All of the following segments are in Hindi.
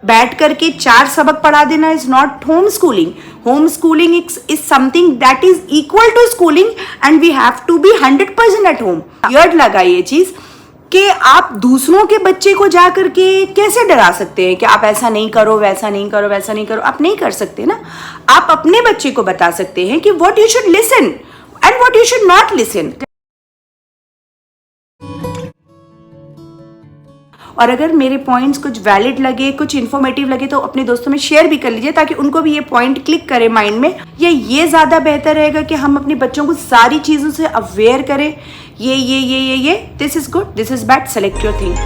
बैठ करके 4 सबक पढ़ा देना is not home schooling. Home schooling is something that is equal to schooling and we have to be 100% at home. Weird लगा ये चीज कि आप दूसरों के बच्चे को जा करके कैसे डरा सकते हैं कि आप ऐसा नहीं करो, वैसा नहीं करो, वैसा नहीं करो. आप नहीं कर सकते ना. आप अपने बच्चे को बता सकते हैं कि what you should listen and what you should not listen. और अगर मेरे पॉइंट्स कुछ वैलिड लगे, कुछ इन्फॉर्मेटिव लगे तो अपने दोस्तों में शेयर भी कर लीजिए ताकि उनको भी ये पॉइंट क्लिक करे माइंड में. ये ज़्यादा बेहतर रहेगा कि हम अपने बच्चों को सारी चीज़ों से अवेयर करें. ये this is good, this is bad, select your thing.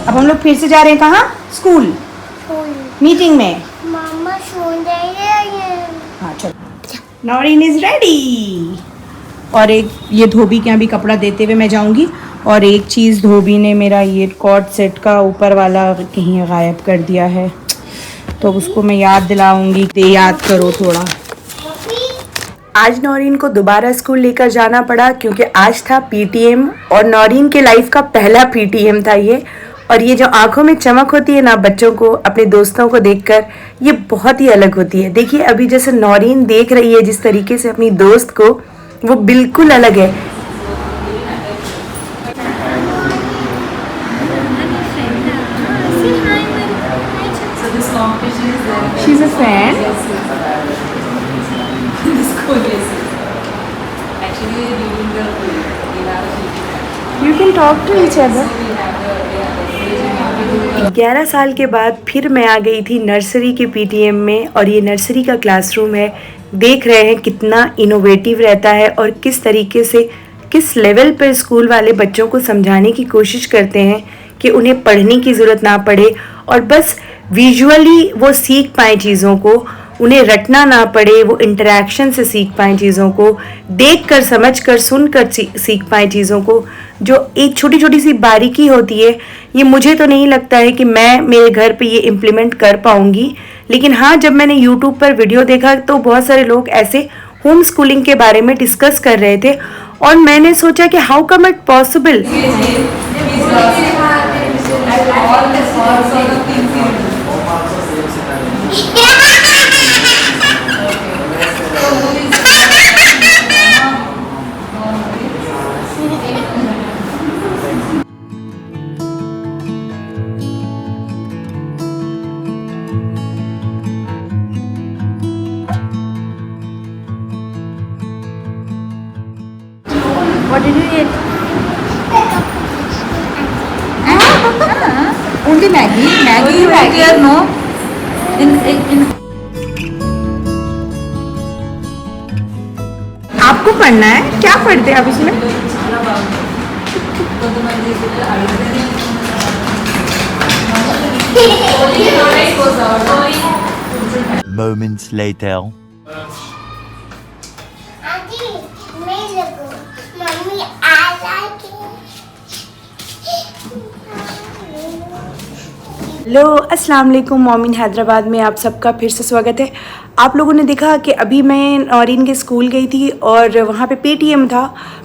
अब हम लोग फिर से जा रहे हैं कहाँ? स्कूल मीटिंग में. मामा सो रही है. हाँ चलो. Naureen is ready. और एक ये धोबी के यहाँ भी कपड़ा देते हुए मैं जाऊंगी. और एक चीज़ धोबी ने मेरा ये कॉर्ड सेट का ऊपर वाला कहीं गायब कर दिया है तो उसको मैं याद दिलाऊंगी. याद करो थोड़ा. आज नौरीन को दोबारा स्कूल लेकर जाना पड़ा क्योंकि आज था पीटीएम और नौरीन के लाइफ का पहला पीटीएम था ये. और ये जो आंखों में चमक होती है ना बच्चों को अपने दोस्तों को देखकर, ये बहुत ही अलग होती है. देखिए अभी जैसे नौरीन देख रही है जिस तरीके से अपनी दोस्त को, वो बिल्कुल अलग है. She's a fan. You can talk to each other. 11 साल के बाद फिर मैं आ गई थी नर्सरी के पीटीएम में. और ये नर्सरी का क्लासरूम है. देख रहे हैं कितना इनोवेटिव रहता है और किस तरीके से, किस लेवल पर स्कूल वाले बच्चों को समझाने की कोशिश करते हैं कि उन्हें पढ़ने की ज़रूरत ना पड़े और बस विजुअली वो सीख पाएँ चीज़ों को, उन्हें रटना ना पड़े, वो इंटरेक्शन से सीख पाएँ चीज़ों को, देख कर, समझ कर, सुन कर सीख पाएँ चीज़ों को. जो एक छोटी छोटी सी बारीकी होती है, ये मुझे तो नहीं लगता है कि मैं मेरे घर पे ये इम्प्लीमेंट कर पाऊँगी. लेकिन हाँ, जब मैंने यूट्यूब पर वीडियो देखा तो बहुत सारे लोग ऐसे होम स्कूलिंग के बारे में डिस्कस कर रहे थे और मैंने सोचा कि how come it possible. What did you eat? Only Maggie. Maggie. No. In. आपको पढ़ना है? क्या पढ़ते हैं आप इसमें? Moments later. हेलो, अस्सलाम वालेकुम. मोमिन हैदराबाद में आप सबका फिर से स्वागत है. आप लोगों ने देखा कि अभी मैं नौरीन के स्कूल गई थी और वहाँ पे पीटीएम था.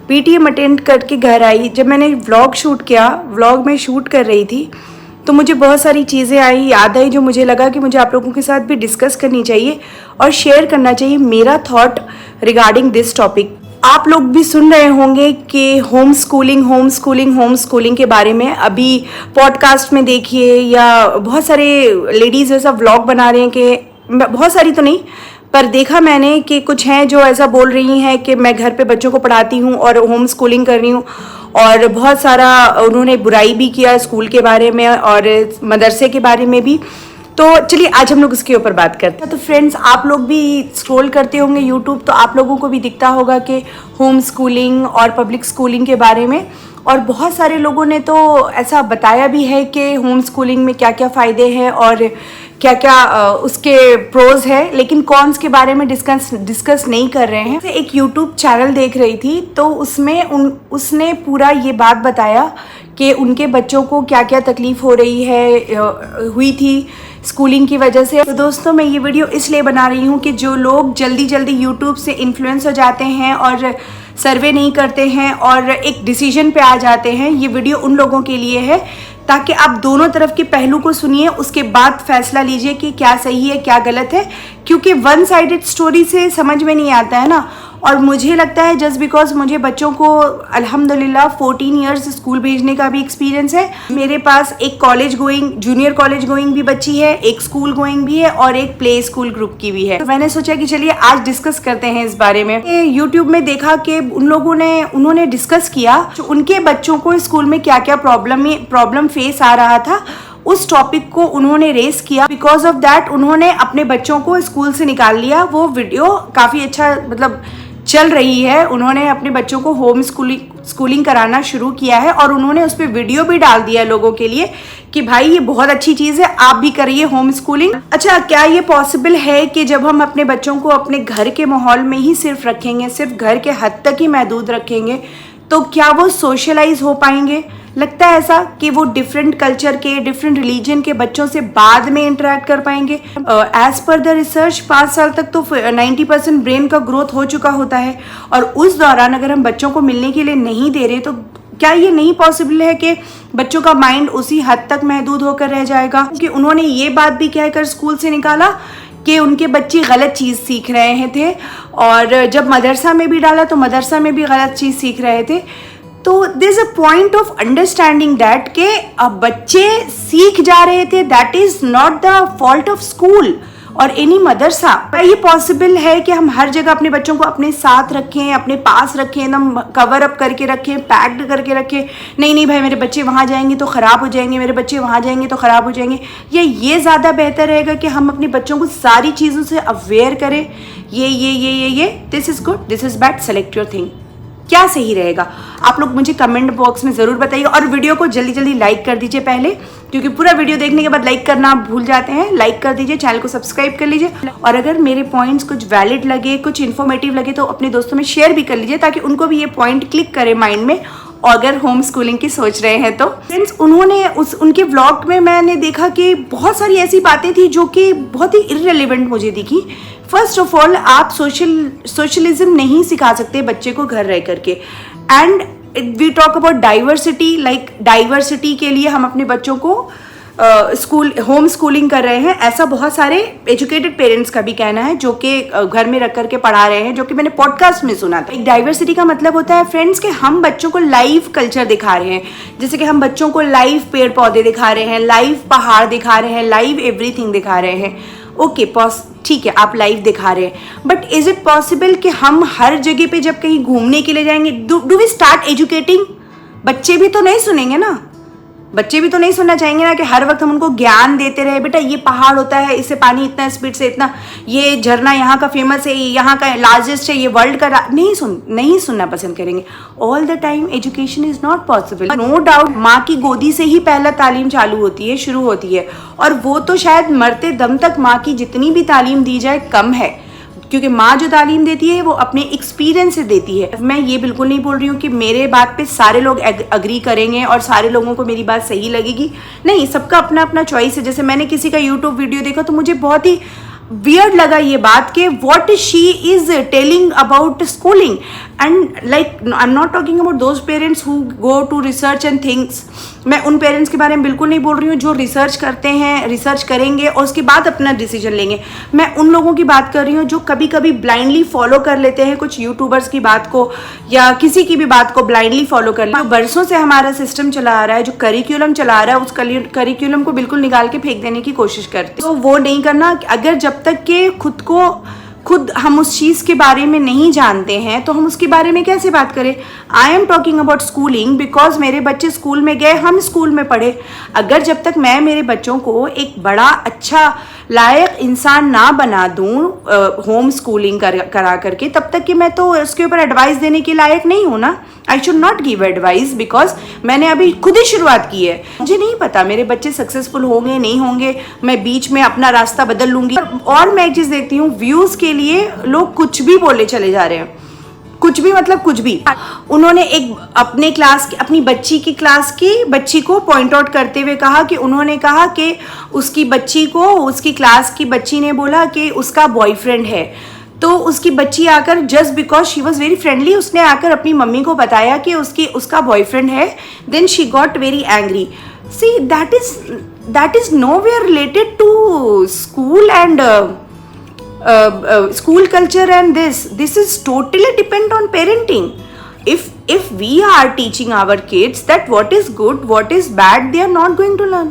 पीटीएम अटेंड करके घर आई. जब मैंने व्लॉग शूट किया, व्लॉग में शूट कर रही थी तो मुझे बहुत सारी चीज़ें याद आई जो मुझे लगा कि मुझे आप लोगों के साथ भी डिस्कस करनी चाहिए और शेयर करना चाहिए मेरा थॉट रिगार्डिंग दिस टॉपिक. आप लोग भी सुन रहे होंगे कि होम स्कूलिंग के बारे में अभी पॉडकास्ट में देखिए, या बहुत सारे लेडीज़ ऐसा व्लॉग बना रहे हैं कि, बहुत सारी तो नहीं पर देखा मैंने कि कुछ हैं जो ऐसा बोल रही हैं कि मैं घर पे बच्चों को पढ़ाती हूँ और होम स्कूलिंग कर रही हूँ. और बहुत सारा उन्होंने बुराई भी किया स्कूल के बारे में और मदरसे के बारे में भी. तो चलिए आज हम लोग उसके ऊपर बात करते हैं. तो फ्रेंड्स, आप लोग भी स्क्रॉल करते होंगे यूट्यूब तो आप लोगों को भी दिखता होगा कि होम स्कूलिंग और पब्लिक स्कूलिंग के बारे में. और बहुत सारे लोगों ने तो ऐसा बताया भी है कि होम स्कूलिंग में क्या क्या फ़ायदे हैं और क्या क्या उसके प्रोज है, लेकिन कॉन्स के बारे में डिस्कस नहीं कर रहे हैं. एक यूट्यूब चैनल देख रही थी तो उसमें उसने पूरा ये बात बताया कि उनके बच्चों को क्या क्या तकलीफ़ हो रही है हुई थी स्कूलिंग की वजह से। तो दोस्तों मैं ये वीडियो इसलिए बना रही हूँ कि जो लोग जल्दी जल्दी यूट्यूब से इन्फ्लुएंस हो जाते हैं और सर्वे नहीं करते हैं और एक डिसीजन पे आ जाते हैं, ये वीडियो उन लोगों के लिए है ताकि आप दोनों तरफ के पहलू को सुनिए, उसके बाद फैसला लीजिए कि क्या सही है क्या गलत है, क्योंकि वन साइडेड स्टोरी से समझ में नहीं आता है ना। और मुझे लगता है जस्ट बिकॉज मुझे बच्चों को अल्हम्दुलिल्लाह 14 इयर्स स्कूल भेजने का भी एक्सपीरियंस है। मेरे पास एक college going, junior college going भी बच्ची है, एक स्कूल गोइंग भी है और एक प्ले स्कूल ग्रुप की भी है। तो मैंने सोचा कि चलिए आज डिस्कस करते हैं इस बारे में। यूट्यूब में देखा कि उन्होंने डिस्कस किया उनके बच्चों को स्कूल में क्या क्या प्रॉब्लम फेस आ रहा था, उस टॉपिक को उन्होंने रेस किया। बिकॉज ऑफ दैट उन्होंने अपने बच्चों को स्कूल से निकाल लिया। वो वीडियो काफ़ी अच्छा मतलब चल रही है। उन्होंने अपने बच्चों को होम स्कूलिंग कराना शुरू किया है और उन्होंने उस पर वीडियो भी डाल दिया लोगों के लिए कि भाई ये बहुत अच्छी चीज़ है, आप भी करिए होम स्कूलिंग। अच्छा, क्या ये पॉसिबल है कि जब हम अपने बच्चों को अपने घर के माहौल में ही सिर्फ रखेंगे, सिर्फ घर के हद तक ही महदूद रखेंगे, तो क्या वो सोशलाइज हो पाएंगे? लगता है ऐसा कि वो डिफरेंट कल्चर के, डिफरेंट रिलीजन के बच्चों से बाद में इंटरेक्ट कर पाएंगे? एज पर द रिसर्च 5 साल तक तो 90% ब्रेन का ग्रोथ हो चुका होता है और उस दौरान अगर हम बच्चों को मिलने के लिए नहीं दे रहे तो क्या ये नहीं पॉसिबल है कि बच्चों का माइंड उसी हद तक महदूद होकर रह जाएगा? क्योंकि उन्होंने ये बात भी कहकर स्कूल से निकाला कि उनके बच्चे गलत चीज़ सीख रहे थे और जब मदरसा में भी डाला तो मदरसा में भी गलत चीज़ सीख रहे थे। तो there is a point of understanding that के अब बच्चे सीख जा रहे थे, that is not the fault of school और एनी मदरसा। ये पॉसिबल है कि हम हर जगह अपने बच्चों को अपने साथ रखें, अपने पास रखें, एकदम कवर अप करके रखें, पैक्ड करके रखें? नहीं भाई मेरे बच्चे वहाँ जाएंगे तो ख़राब हो जाएंगे, मेरे बच्चे वहाँ जाएंगे तो ख़राब हो जाएंगे। या ये ज़्यादा बेहतर रहेगा कि हम अपने बच्चों को सारी चीज़ों से अवेयर करें, ये this is good, this is bad, select your thing. क्या सही रहेगा? आप लोग मुझे कमेंट बॉक्स में ज़रूर बताइए और वीडियो को जल्दी जल्दी लाइक कर दीजिए पहले, क्योंकि पूरा वीडियो देखने के बाद लाइक करना आप भूल जाते हैं। लाइक कर दीजिए, चैनल को सब्सक्राइब कर लीजिए और अगर मेरे पॉइंट्स कुछ वैलिड लगे, कुछ इन्फॉर्मेटिव लगे तो अपने दोस्तों में शेयर भी कर लीजिए ताकि उनको भी ये पॉइंट क्लिक करे माइंड में अगर होम स्कूलिंग की सोच रहे हैं तो। फ्रेंड्स, उनके व्लॉग में मैंने देखा कि बहुत सारी ऐसी बातें थी जो कि बहुत ही इररिलेवेंट मुझे दिखी। फर्स्ट ऑफ ऑल, आप सोशलिज्म नहीं सिखा सकते बच्चे को घर रह करके। And we talk about diversity, like diversity के लिए हम अपने बच्चों को होम स्कूलिंग कर रहे हैं, ऐसा बहुत सारे एजुकेटेड पेरेंट्स का भी कहना है जो कि घर में रख करके पढ़ा रहे हैं, जो कि मैंने पॉडकास्ट में सुना था। एक डाइवर्सिटी का मतलब होता है फ्रेंड्स कि हम बच्चों को लाइव कल्चर दिखा रहे हैं, जैसे कि हम बच्चों को लाइव पेड़ पौधे दिखा रहे हैं, लाइव पहाड़ दिखा रहे हैं, लाइव एवरीथिंग दिखा रहे हैं। ओके, ठीक है, आप लाइव दिखा रहे हैं, बट इज इट पॉसिबल कि हम हर जगह पे जब कहीं घूमने के लिए जाएंगे डू वी स्टार्ट एजुकेटिंग? बच्चे भी तो नहीं सुनेंगे ना, बच्चे भी तो नहीं सुनना चाहेंगे ना कि हर वक्त हम उनको ज्ञान देते रहे, बेटा ये पहाड़ होता है, इससे पानी इतना स्पीड से इतना, ये झरना यहाँ का फेमस है, यहाँ का लार्जेस्ट है, ये वर्ल्ड का नहीं सुनना पसंद करेंगे। All the time education is not possible. No doubt माँ की गोदी से ही पहला तालीम चालू होती है, शुरू होती है, और वो तो शायद मरते दम तक माँ की जितनी भी तालीम दी जाए कम है, क्योंकि माँ जो तालीम देती है वो अपने एक्सपीरियंस से देती है। मैं ये बिल्कुल नहीं बोल रही हूँ कि मेरे बात पे सारे लोग अग्री करेंगे और सारे लोगों को मेरी बात सही लगेगी, नहीं, सबका अपना अपना चॉइस है। जैसे मैंने किसी का यूट्यूब वीडियो देखा तो मुझे बहुत ही वियर्ड लगा ये बात कि what she is telling about schooling, and like I am not talking about those parents who go to research and things. मैं उन पेरेंट्स के बारे में बिल्कुल नहीं बोल रही हूँ जो रिसर्च करते हैं, रिसर्च करेंगे और उसके बाद अपना डिसीजन लेंगे। मैं उन लोगों की बात कर रही हूँ जो कभी कभी ब्लाइंडली फॉलो कर लेते हैं कुछ यूट्यूबर्स की बात को या किसी की भी बात को ब्लाइंडली फॉलो कर लेते हैं। बरसों से हमारा सिस्टम चला आ रहा है, जो करिकुलम चला आ रहा है, उस करिकुलम को बिल्कुल निकाल के फेंक देने की कोशिश करते हैं। तो वो नहीं करना। अगर जब तक के खुद हम उस चीज़ के बारे में नहीं जानते हैं तो हम उसके बारे में कैसे बात करें? I am talking about schooling because मेरे बच्चे स्कूल में गए, हम स्कूल में पढ़े। अगर जब तक मैं मेरे बच्चों को एक बड़ा अच्छा लायक इंसान ना बना दूं होम स्कूलिंग करा करके, तब तक कि मैं तो उसके ऊपर एडवाइस देने के लायक नहीं हूँ ना। I should not give advice because मैंने अभी खुद ही शुरुआत की है। मुझे नहीं पता मेरे बच्चे सक्सेसफुल होंगे नहीं होंगे, मैं बीच में अपना रास्ता बदल लूंगी। और मैं एक चीज़ देखती हूँ, व्यूज़ के लिए लोग कुछ भी बोले चले जा रहे हैं, कुछ भी मतलब कुछ भी। उन्होंने एक अपने क्लास की अपनी बच्ची की क्लास की बच्ची को पॉइंट आउट करते हुए कहा कि उन्होंने कहा कि उसकी बच्ची को उसकी क्लास की बच्ची ने बोला कि उसका बॉयफ्रेंड है, तो उसकी बच्ची आकर just because she was very friendly उसने आकर अपनी मम्मी को बताया कि उसका बॉयफ्रेंड है, then she got very angry. See that is nowhere related to school and school culture, and this is totally depend on parenting. If we are teaching our kids that what is good, what is bad, they are not going to learn.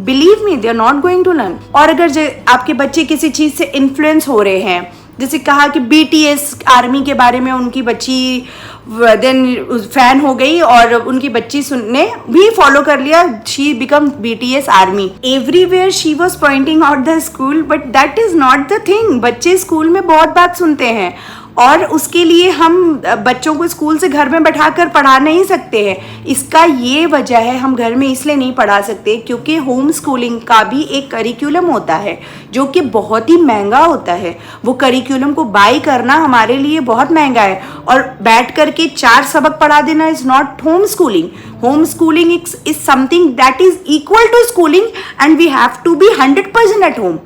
Believe me, they are not going to learn. और अगर आपके बच्चे किसी चीज से इन्फ्लुएंस हो रहे हैं, जैसे कहा कि BTS आर्मी के बारे में उनकी बच्ची देन फैन हो गई और उनकी बच्ची सुनने भी फॉलो कर लिया, she become BTS army. Everywhere she was pointing out the school, but that is not the thing. बच्चे स्कूल में बहुत बात सुनते हैं और उसके लिए हम बच्चों को स्कूल से घर में बैठाकर पढ़ा नहीं सकते हैं। इसका ये वजह है, हम घर में इसलिए नहीं पढ़ा सकते क्योंकि होम स्कूलिंग का भी एक करिकुलम होता है जो कि बहुत ही महंगा होता है। वो करिकुलम को बाय करना हमारे लिए बहुत महंगा है और बैठ करके 4 सबक पढ़ा देना is not home schooling. Home schooling is something that is equal to schooling and we have to be 100% at home.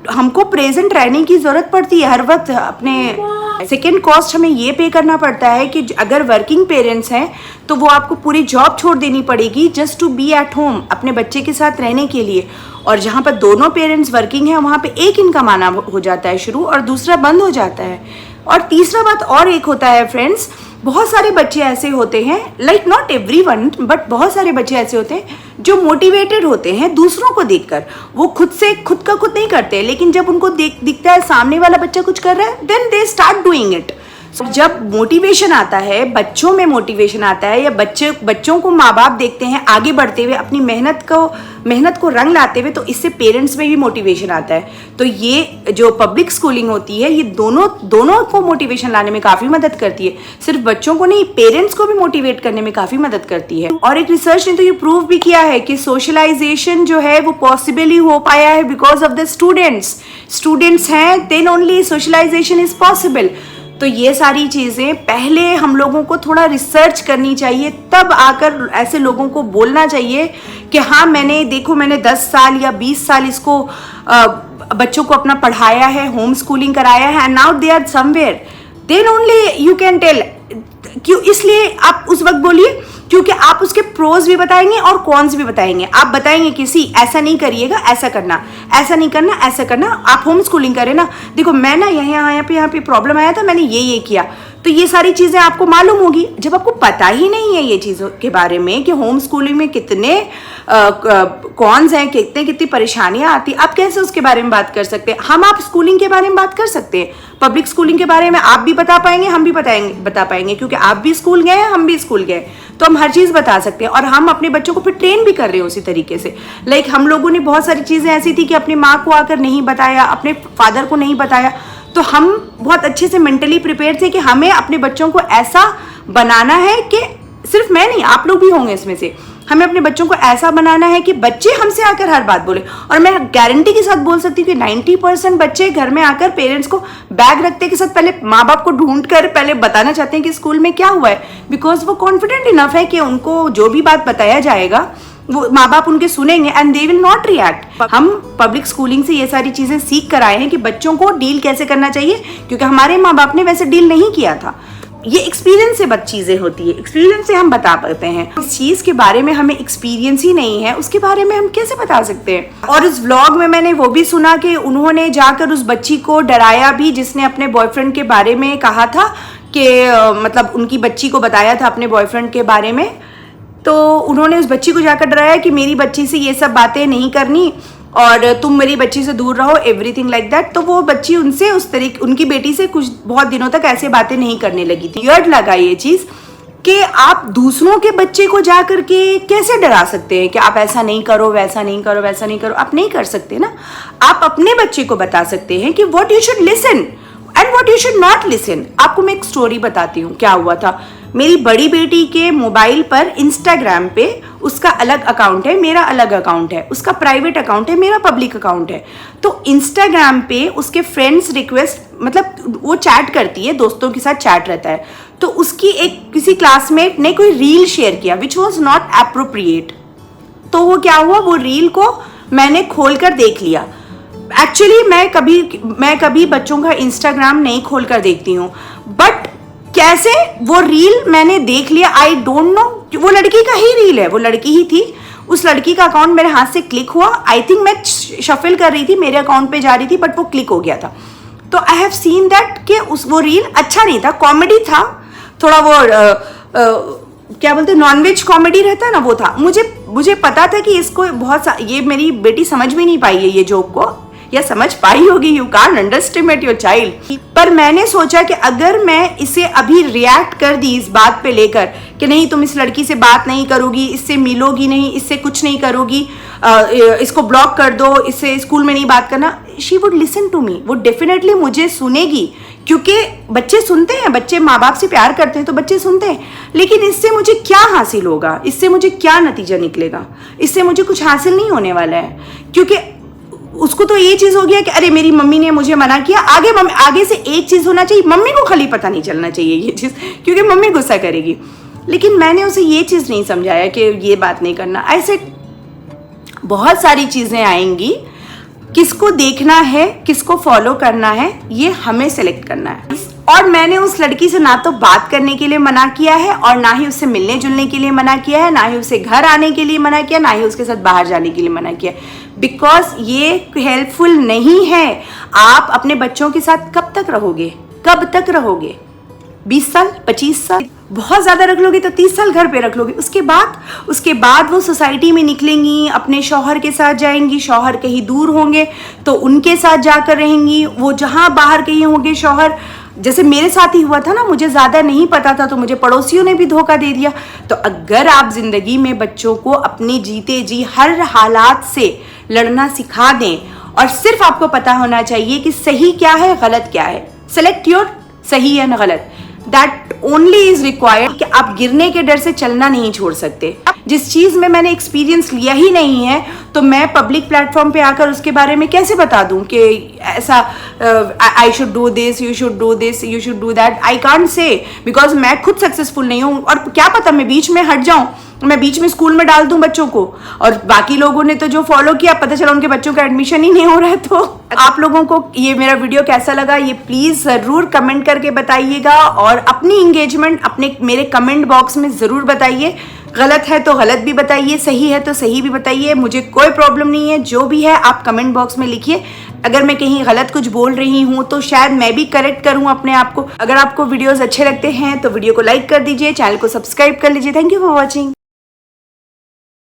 हमको प्रेजेंट रहने की जरूरत पड़ती है हर वक्त। अपने सेकेंड कॉस्ट हमें ये पे करना पड़ता है कि अगर वर्किंग पेरेंट्स हैं तो वो आपको पूरी जॉब छोड़ देनी पड़ेगी just to be at home, अपने बच्चे के साथ रहने के लिए। और जहाँ पर दोनों पेरेंट्स वर्किंग हैं वहाँ पे एक इनकम आना हो जाता है शुरू और दूसरा बंद हो जाता है। और तीसरा बात और एक होता है फ्रेंड्स, बहुत सारे बच्चे ऐसे होते हैं, लाइक नॉट एवरीवन बट बहुत सारे बच्चे ऐसे होते हैं जो मोटिवेटेड होते हैं दूसरों को देखकर। वो खुद का खुद नहीं करते, लेकिन जब उनको दिखता है सामने वाला बच्चा कुछ कर रहा है, then they start doing it. जब मोटिवेशन आता है, बच्चों में मोटिवेशन आता है या बच्चों को माँ बाप देखते हैं आगे बढ़ते हुए, अपनी मेहनत को रंग लाते हुए, तो इससे पेरेंट्स में भी मोटिवेशन आता है। तो ये जो पब्लिक स्कूलिंग होती है ये दोनों को मोटिवेशन लाने में काफ़ी मदद करती है। सिर्फ बच्चों को नहीं, पेरेंट्स को भी मोटिवेट करने में काफ़ी मदद करती है। और एक रिसर्च ने तो ये प्रूव भी किया है कि सोशलाइजेशन जो है वो पॉसिबल ही हो पाया है बिकॉज ऑफ द स्टूडेंट्स हैं, then only socialization is possible. तो ये सारी चीज़ें पहले हम लोगों को थोड़ा रिसर्च करनी चाहिए, तब आकर ऐसे लोगों को बोलना चाहिए कि हाँ मैंने 10 साल या 20 साल इसको बच्चों को अपना पढ़ाया है, होम स्कूलिंग कराया है, and now they are somewhere, then only you can tell. क्यों? इसलिए आप उस वक्त बोलिए क्योंकि आप उसके प्रोज भी बताएंगे और कॉन्स भी बताएंगे। आप बताएंगे किसी ऐसा नहीं करिएगा, ऐसा करना, ऐसा नहीं करना, ऐसा करना। आप होम स्कूलिंग करें ना, देखो मैं ना यहाँ पे प्रॉब्लम आया था, मैंने ये किया। तो ये सारी चीज़ें आपको मालूम होगी। जब आपको पता ही नहीं है ये चीज़ों के बारे में कि होम स्कूलिंग में कितने कॉन्स हैं, कितनी परेशानियां आती, आप कैसे उसके बारे में बात कर सकते हैं? आप स्कूलिंग के बारे में बात कर सकते हैं, पब्लिक स्कूलिंग के बारे में आप भी बता पाएंगे, हम भी बता पाएंगे क्योंकि आप भी स्कूल गए हैं, हम भी स्कूल गए, तो हम हर चीज़ बता सकते हैं। और हम अपने बच्चों को फिर ट्रेन भी कर रहे हैं उसी तरीके से। लाइक हम लोगों ने बहुत सारी चीज़ें ऐसी थी कि अपनी माँ को आकर नहीं बताया, अपने फादर को नहीं बताया, तो हम बहुत अच्छे से मेंटली प्रिपेयर थे कि हमें अपने बच्चों को ऐसा बनाना है कि सिर्फ मैं नहीं, आप लोग भी होंगे इसमें से, हमें अपने बच्चों को ऐसा बनाना है कि बच्चे हमसे आकर हर बात बोले। और मैं गारंटी के साथ बोल सकती हूँ कि 90% बच्चे घर में आकर पेरेंट्स को बैग रखते के साथ पहले माँ बाप को ढूंढ कर पहले बताना चाहते हैं कि स्कूल में क्या हुआ है, बिकॉज वो कॉन्फिडेंट इनफ है कि उनको जो भी बात बताया जाएगा वो माँ बाप उनके सुनेंगे and they will not react. हम पब्लिक स्कूलिंग से ये सारी चीजें सीख कर आए हैं कि बच्चों को डील कैसे करना चाहिए, क्योंकि हमारे माँ बाप ने वैसे डील नहीं किया था। ये एक्सपीरियंस से चीजें होती है, एक्सपीरियंस से हम बता पाते हैं। इस चीज के बारे में हमें एक्सपीरियंस ही नहीं है, उसके बारे में हम कैसे बता सकते हैं? और इस व्लॉग में मैंने वो भी सुना कि उन्होंने जाकर उस बच्ची को डराया भी जिसने अपने बॉयफ्रेंड के बारे में कहा था कि मतलब उनकी बच्ची को बताया था अपने बॉयफ्रेंड के बारे में। तो उन्होंने उस बच्ची को जाकर डराया कि मेरी बच्ची से ये सब बातें नहीं करनी और तुम मेरी बच्ची से दूर रहो, एवरीथिंग लाइक दैट। तो वो बच्ची उनसे उनकी बेटी से कुछ बहुत दिनों तक ऐसे बातें नहीं करने लगी थी। वियर्ड लगा ये चीज़ कि आप दूसरों के बच्चे को जा करके कैसे डरा सकते हैं कि आप ऐसा नहीं करो, वैसा नहीं करो, वैसा नहीं करो। आप नहीं कर सकते ना। आप अपने बच्चे को बता सकते हैं कि what you should listen and what you should not listen. आपको मैं एक स्टोरी बताती हूँ क्या हुआ था। मेरी बड़ी बेटी के मोबाइल पर इंस्टाग्राम पे उसका अलग अकाउंट है, मेरा अलग अकाउंट है, उसका प्राइवेट अकाउंट है, मेरा पब्लिक अकाउंट है। तो इंस्टाग्राम पे उसके फ्रेंड्स रिक्वेस्ट, मतलब वो चैट करती है, दोस्तों के साथ चैट रहता है, तो उसकी एक किसी क्लासमेट ने कोई रील शेयर किया विच वॉज नॉट एप्रोप्रिएट। तो वो क्या हुआ, वो रील को मैंने खोल कर देख लिया। एक्चुअली मैं कभी बच्चों का इंस्टाग्राम नहीं खोल कर देखती हूँ, बट कैसे वो रील मैंने देख लिया, आई डोंट नो, वो लड़की का ही रील है, वो लड़की ही थी, उस लड़की का अकाउंट मेरे हाथ से क्लिक हुआ। आई थिंक मैं शफल कर रही थी, मेरे अकाउंट पे जा रही थी, बट वो क्लिक हो गया था। तो आई हैव सीन दैट कि वो रील अच्छा नहीं था, कॉमेडी था, थोड़ा वो क्या बोलते हैं, नॉनवेज कॉमेडी रहता है ना, वो था। मुझे पता था कि इसको ये मेरी बेटी समझ भी नहीं पाई है ये जोक को, या समझ पाई होगी, you can't underestimate your child. पर मैंने सोचा कि अगर मैं इसे अभी रिएक्ट कर दी इस बात पे लेकर कि नहीं तुम इस लड़की से बात नहीं करोगी, इससे मिलोगी नहीं, इससे कुछ नहीं करोगी, इसको ब्लॉक कर दो, इससे स्कूल में नहीं बात करना, she would listen to me, वो डेफिनेटली मुझे सुनेगी, क्योंकि बच्चे सुनते हैं, बच्चे माँ बाप से प्यार करते हैं तो बच्चे सुनते हैं। लेकिन इससे मुझे क्या हासिल होगा, इससे मुझे क्या नतीजा निकलेगा, इससे मुझे कुछ हासिल नहीं होने वाला है, क्योंकि उसको तो ये चीज हो गया कि अरे मेरी मम्मी ने मुझे मना किया। आगे से एक चीज होना चाहिए, मम्मी को खाली पता नहीं चलना चाहिए ये चीज, क्योंकि मम्मी गुस्सा करेगी। लेकिन मैंने उसे ये चीज नहीं समझाया कि ये बात नहीं करना। ऐसे बहुत सारी चीजें आएंगी, किसको देखना है, किसको फॉलो करना है, ये हमें सेलेक्ट करना है। और मैंने उस लड़की से ना तो बात करने के लिए मना किया है, और ना ही उससे मिलने जुलने के लिए मना किया है, ना ही उसे घर आने के लिए मना किया, ना ही उसके साथ बाहर जाने के लिए मना किया, बिकॉज ये हेल्पफुल नहीं है। आप अपने बच्चों के साथ कब तक रहोगे, कब तक रहोगे? 20 साल, 25 साल, बहुत ज्यादा रख लोगे तो 30 साल घर पे रख लोगे। उसके बाद वो सोसाइटी में निकलेंगी, अपने शौहर के साथ जाएंगी, शौहर कहीं दूर होंगे तो उनके साथ जाकर रहेंगी, वो जहां बाहर कहीं होंगे शौहर, जैसे मेरे साथ ही हुआ था ना, मुझे ज्यादा नहीं पता था तो मुझे पड़ोसियों ने भी धोखा दे दिया। तो अगर आप जिंदगी में बच्चों को अपनी जीते जी हर हालात से लड़ना सिखा दें, और सिर्फ आपको पता होना चाहिए कि सही क्या है, गलत क्या है, सेलेक्ट योर सही है ना गलत, दैट ओनली इज रिक्वायर्ड। कि आप गिरने के डर से चलना नहीं छोड़ सकते। जिस चीज में मैंने एक्सपीरियंस लिया ही नहीं है तो मैं पब्लिक प्लेटफॉर्म पे आकर उसके बारे में कैसे बता दूं कि ऐसा I should do this, you should do this, you should do that. I can't say, because मैं खुद सक्सेसफुल नहीं हूं, और क्या पता मैं बीच में हट जाऊं, मैं बीच में स्कूल में डाल दूं बच्चों को, और बाकी लोगों ने तो जो फॉलो किया पता चला उनके बच्चों का एडमिशन ही नहीं हो रहा है। तो आप लोगों को ये मेरा वीडियो कैसा लगा ये प्लीज जरूर कमेंट करके बताइएगा, और अपनी इंगेजमेंट अपने मेरे कमेंट बॉक्स में जरूर बताइए। गलत है तो गलत भी बताइए, सही है तो सही भी बताइए, मुझे कोई प्रॉब्लम नहीं है। जो भी है आप कमेंट बॉक्स में लिखिए। अगर मैं कहीं गलत कुछ बोल रही हूँ तो शायद मैं भी करेक्ट करूँ अपने आप को। अगर आपको वीडियोस अच्छे लगते हैं तो वीडियो को लाइक कर दीजिए, चैनल को सब्सक्राइब कर लीजिए। Thank you for watching.